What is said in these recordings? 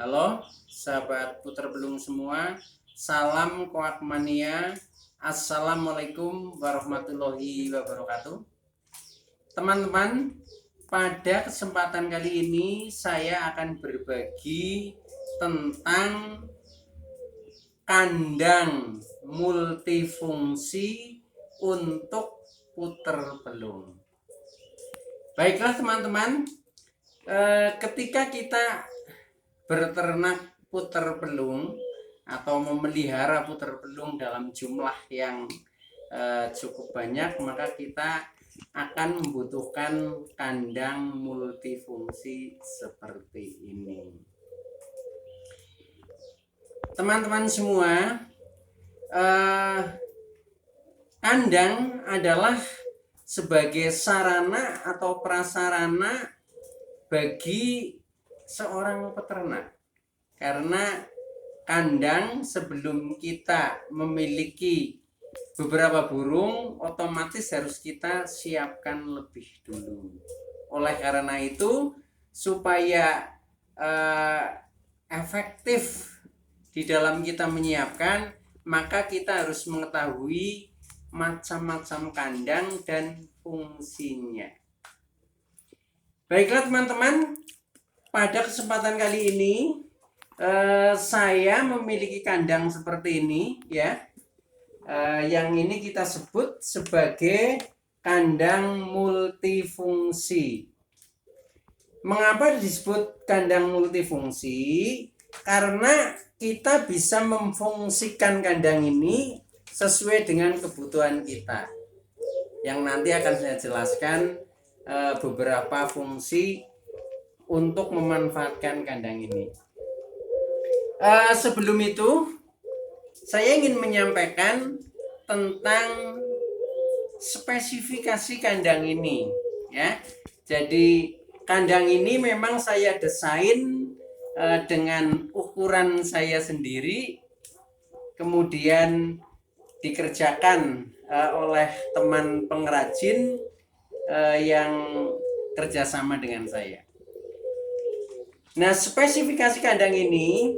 Halo, sahabat puter belum semua. Salam Koakmania. Assalamualaikum warahmatullahi wabarakatuh. Teman-teman, pada kesempatan kali ini saya akan berbagi tentang kandang multifungsi untuk puter belum. Baiklah teman-teman, ketika kita berternak puter belum atau memelihara puter belum dalam jumlah yang cukup banyak, maka kita akan membutuhkan kandang multifungsi seperti ini. Teman-teman semua, kandang adalah sebagai sarana atau prasarana bagi seorang peternak, karena kandang sebelum kita memiliki beberapa burung otomatis harus kita siapkan lebih dulu. Oleh karena itu, supaya efektif di dalam kita menyiapkan, maka kita harus mengetahui macam-macam kandang dan fungsinya. Baiklah teman-teman, pada kesempatan kali ini saya memiliki kandang seperti ini ya. Yang ini kita sebut sebagai kandang multifungsi. Mengapa disebut kandang multifungsi? Karena kita bisa memfungsikan kandang ini sesuai dengan kebutuhan kita, yang nanti akan saya jelaskan beberapa fungsi untuk memanfaatkan kandang ini. Sebelum itu, saya ingin menyampaikan tentang spesifikasi kandang ini ya. Jadi kandang ini memang saya desain dengan ukuran saya sendiri, kemudian dikerjakan oleh teman pengrajin yang kerjasama dengan saya. Nah, spesifikasi kandang ini,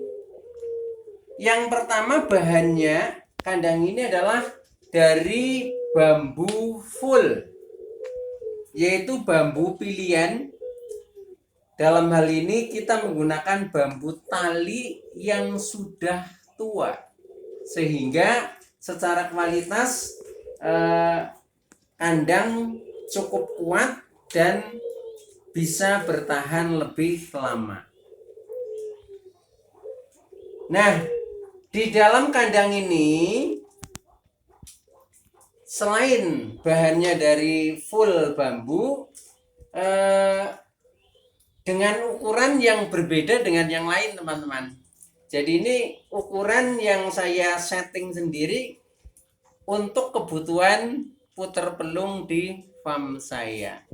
yang pertama bahannya, kandang ini adalah dari bambu full, yaitu bambu pilihan. Dalam hal ini kita menggunakan bambu tali yang sudah tua, sehingga secara kualitas kandang cukup kuat dan bisa bertahan lebih lama. Nah, di dalam kandang ini, selain bahannya dari full bambu, dengan ukuran yang berbeda dengan yang lain teman-teman. Jadi ini ukuran yang saya setting sendiri untuk kebutuhan puter pelung di farm saya.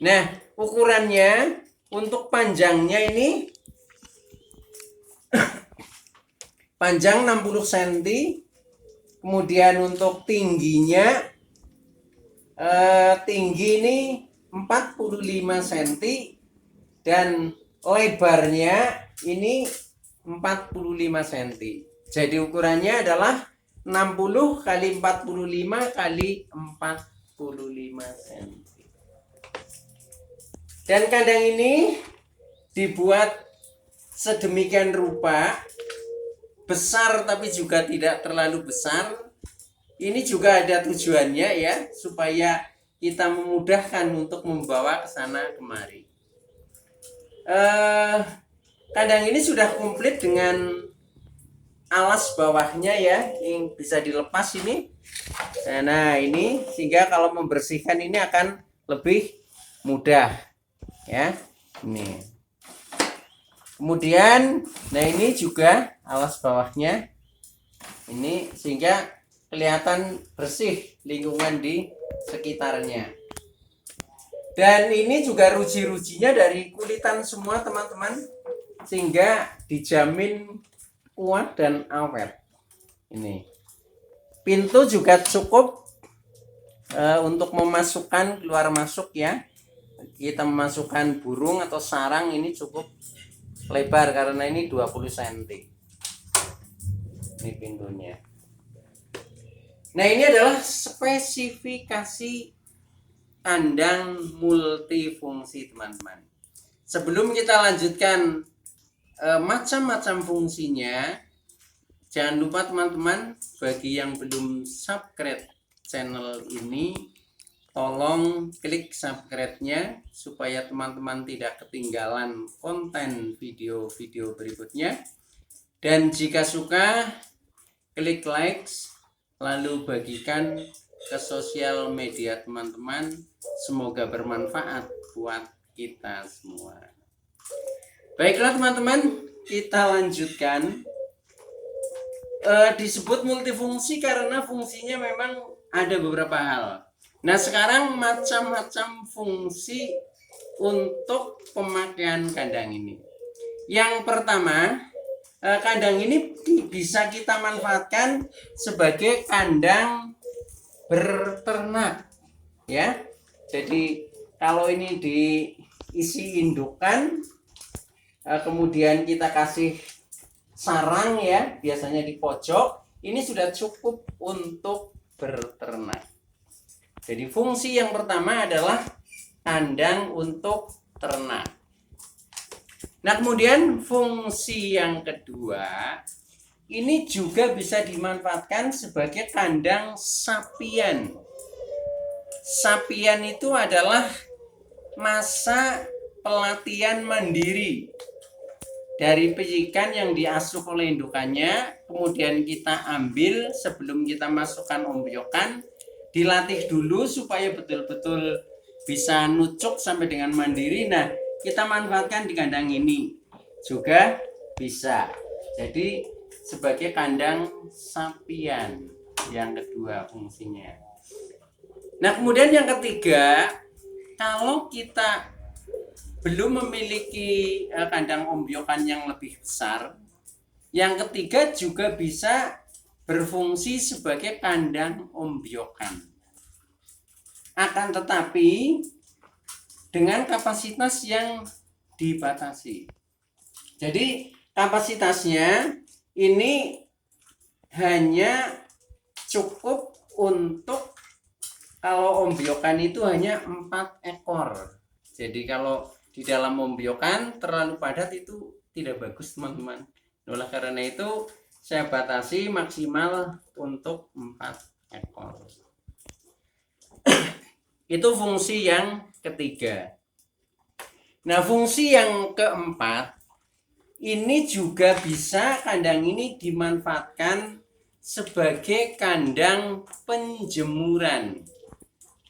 Nah, ukurannya untuk panjangnya ini panjang 60 cm, kemudian untuk tingginya tinggi ini 45 cm, dan lebarnya ini 45 cm. Jadi ukurannya adalah 60 kali 45 kali 45 cm. Dan kandang ini dibuat sedemikian rupa, besar tapi juga tidak terlalu besar. Ini juga ada tujuannya ya, supaya kita memudahkan untuk membawa ke sana kemari. Kandang ini sudah komplit dengan alas bawahnya ya, yang bisa dilepas ini. Nah ini, sehingga kalau membersihkan ini akan lebih mudah ya. Ini. Kemudian, nah ini juga alas bawahnya ini, sehingga kelihatan bersih lingkungan di sekitarnya. Dan ini juga ruji-rujinya dari kulitan semua teman-teman, sehingga dijamin kuat dan awet. Ini pintu juga cukup untuk memasukkan keluar masuk ya. Kita memasukkan burung atau sarang ini cukup lebar karena ini 20 cm. Ini pintunya. Nah, ini adalah spesifikasi kandang multifungsi, teman-teman. Sebelum kita lanjutkan macam-macam fungsinya, jangan lupa teman-teman, bagi yang belum subscribe channel ini, tolong klik subscribe-nya supaya teman-teman tidak ketinggalan konten video-video berikutnya. Dan jika suka, klik like, lalu bagikan ke sosial media teman-teman. Semoga bermanfaat buat kita semua. Baiklah teman-teman, kita lanjutkan. Disebut multifungsi karena fungsinya memang ada beberapa hal. Nah, sekarang macam-macam fungsi untuk pemakaian kandang ini. Yang pertama, kandang ini bisa kita manfaatkan sebagai kandang berternak, ya. Jadi kalau ini diisi indukan, kemudian kita kasih sarang, ya, biasanya di pojok, ini sudah cukup untuk berternak. Jadi fungsi yang pertama adalah kandang untuk ternak. Nah, kemudian fungsi yang kedua, ini juga bisa dimanfaatkan sebagai kandang sapian. Sapian itu adalah masa pelatihan mandiri dari pijikan yang diasuh oleh indukannya, kemudian kita ambil sebelum kita masukkan ombyokan, dilatih dulu supaya betul-betul bisa nucuk sampai dengan mandiri. Nah, kita manfaatkan di kandang ini juga bisa. Jadi sebagai kandang sapian yang kedua fungsinya. Nah, kemudian yang ketiga, kalau kita belum memiliki kandang ombyokan yang lebih besar, yang ketiga juga bisa berfungsi sebagai kandang ombyokan. Akan tetapi dengan kapasitas yang dibatasi. Jadi kapasitasnya ini hanya cukup untuk, kalau ombyokan itu hanya 4 ekor. Jadi kalau di dalam ombyokan terlalu padat itu tidak bagus, teman-teman. Oleh karena itu saya batasi maksimal untuk 4 ekor. Itu fungsi yang ketiga. Nah, fungsi yang keempat, ini juga bisa kandang ini dimanfaatkan sebagai kandang penjemuran.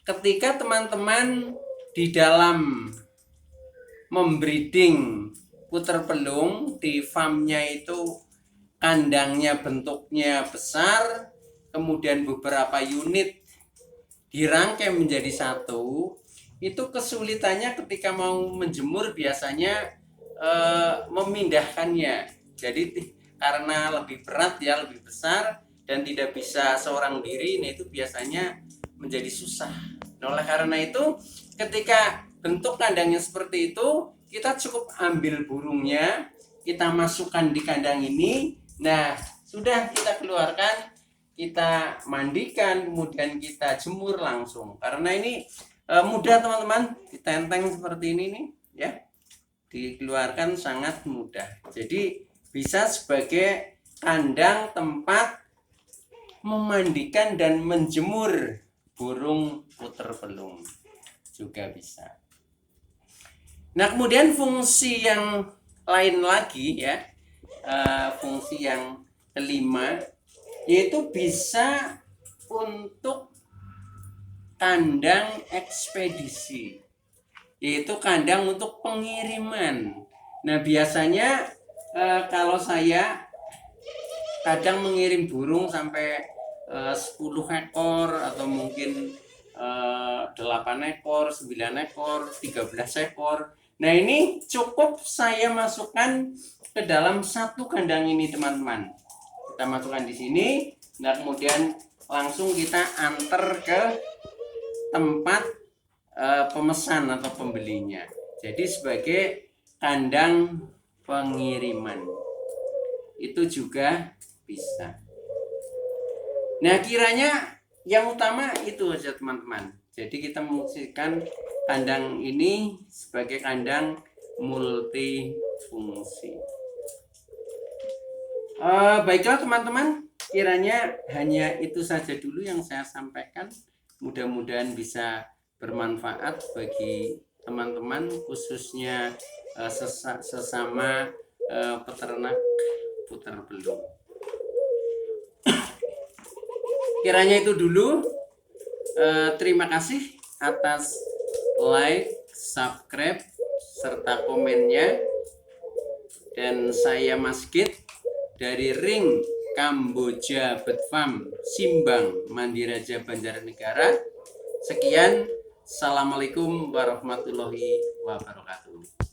Ketika teman-teman di dalam membreeding puter pelung di farmnya itu, kandangnya bentuknya besar, kemudian beberapa unit dirangkai menjadi satu, itu kesulitannya ketika mau menjemur biasanya memindahkannya. Jadi karena lebih berat, ya, lebih besar dan tidak bisa seorang diri, nah itu biasanya menjadi susah. Nah, oleh karena itu ketika bentuk kandangnya seperti itu, kita cukup ambil burungnya, kita masukkan di kandang ini. Nah, sudah kita keluarkan, kita mandikan, kemudian kita jemur langsung. Karena ini mudah, teman-teman, ditenteng seperti ini nih, ya, dikeluarkan sangat mudah. Jadi bisa sebagai kandang tempat memandikan dan menjemur burung puter pelung juga bisa. Nah, kemudian fungsi yang lain lagi, ya, fungsi yang kelima, yaitu bisa untuk kandang ekspedisi, yaitu kandang untuk pengiriman. Nah, biasanya kalau saya kadang mengirim burung sampai 10 ekor atau mungkin 8 ekor, 9 ekor, 13 ekor. Nah, ini cukup saya masukkan ke dalam satu kandang ini, teman-teman. Kita masukkan di sini, nah kemudian langsung kita antar ke tempat pemesan atau pembelinya. Jadi sebagai kandang pengiriman. Itu juga bisa. Nah, kiranya yang utama itu saja teman-teman. Jadi kita memfungsikan kandang ini sebagai kandang multifungsi. Baiklah teman-teman, kiranya hanya itu saja dulu yang saya sampaikan. Mudah-mudahan bisa bermanfaat bagi teman-teman, khususnya sesama peternak puter belum. Kiranya itu dulu. Terima kasih atas like, subscribe, serta komennya. Dan saya Mas Git dari Ring Kamboja Bird Farm Simbang Mandiraja Banjarnegara. Sekian, assalamualaikum warahmatullahi wabarakatuh.